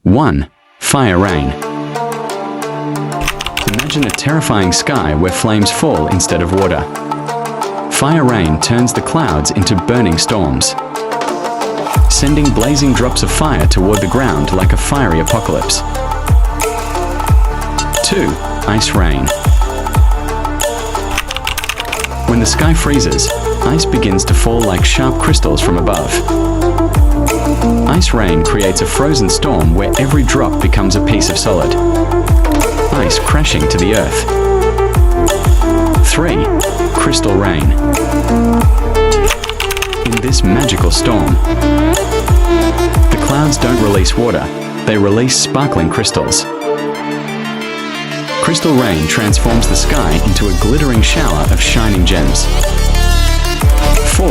1. Fire rain. Imagine a terrifying sky where flames fall instead of water. Fire rain turns the clouds into burning storms, sending blazing drops of fire toward the ground like a fiery apocalypse. 2. Ice rain. When the sky freezes, ice begins to fall like sharp crystals from above. Ice rain creates a frozen storm where every drop becomes a piece of solid, ice crashing to the earth. 3. Crystal rain. In this magical storm, the clouds don't release water, they release sparkling crystals. Crystal rain transforms the sky into a glittering shower of shining gems. 4.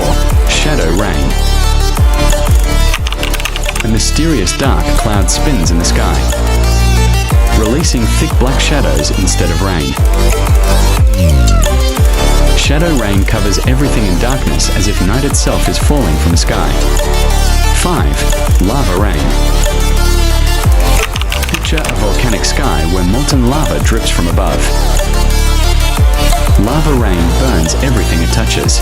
Shadow rain. A mysterious dark cloud spins in the sky, releasing thick black shadows instead of rain. Shadow rain covers everything in darkness as if night itself is falling from the sky. 5. Lava rain. Picture a volcanic sky where molten lava drips from above. Lava rain burns everything it touches,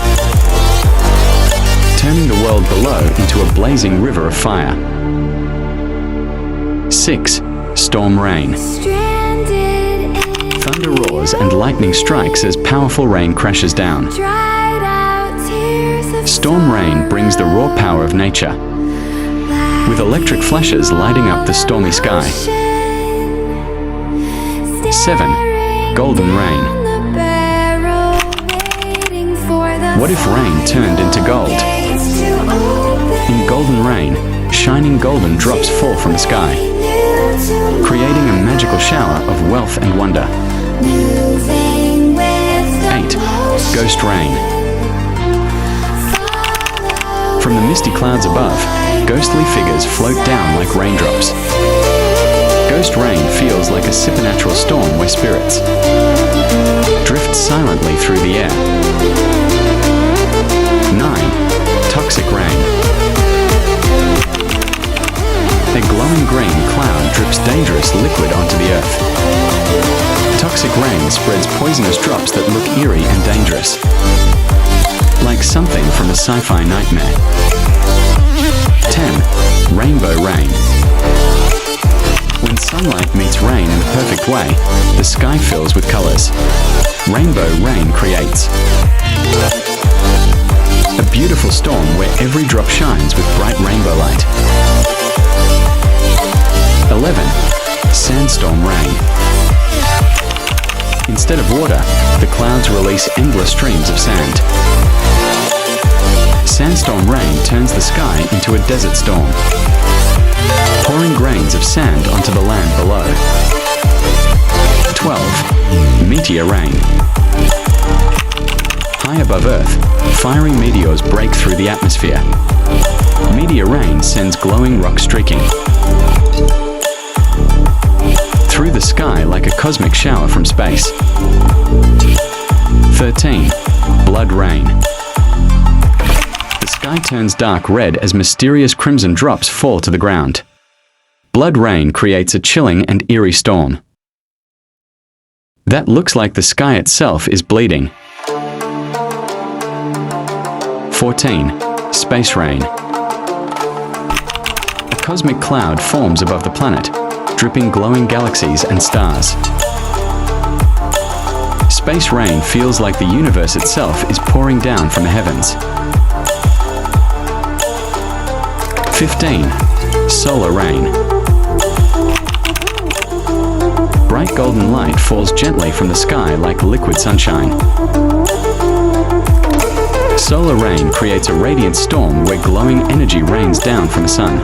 turning the world below into a blazing river of fire. 6. Storm rain. Thunder roars and lightning strikes as powerful rain crashes down. Storm rain brings the raw power of nature, with electric flashes lighting up the stormy sky. 7. Golden rain. What if rain turned into gold? In golden rain, shining golden drops fall from the sky, creating a magical shower of wealth and wonder. 8. Ghost rain. From the misty clouds above, ghostly figures float down like raindrops. Ghost rain feels like a supernatural storm where spirits drift silently through the air. 9. Toxic rain. A glowing green cloud drips dangerous liquid onto the earth. Toxic rain spreads poisonous drops that look eerie and dangerous, like something from a sci-fi nightmare. 10. Rainbow rain. When sunlight meets rain in the perfect way, the sky fills with colors. Rainbow rain creates a beautiful storm where every drop shines with bright rainbow light. 11. Sandstorm rain. Instead of water, the clouds release endless streams of sand. Sandstorm rain turns the sky into a desert storm, pouring grains of sand onto the land below. 12. Meteor rain. High above Earth, fiery meteors break through the atmosphere. Meteor rain sends glowing rock streaking through the sky like a cosmic shower from space. 13. Blood rain. The sky turns dark red as mysterious crimson drops fall to the ground. Blood rain creates a chilling and eerie storm that looks like the sky itself is bleeding. 14. Space rain. A cosmic cloud forms above the planet, dripping glowing galaxies and stars. Space rain feels like the universe itself is pouring down from the heavens. 15. Solar rain. Bright golden light falls gently from the sky like liquid sunshine. Solar rain creates a radiant storm where glowing energy rains down from the sun.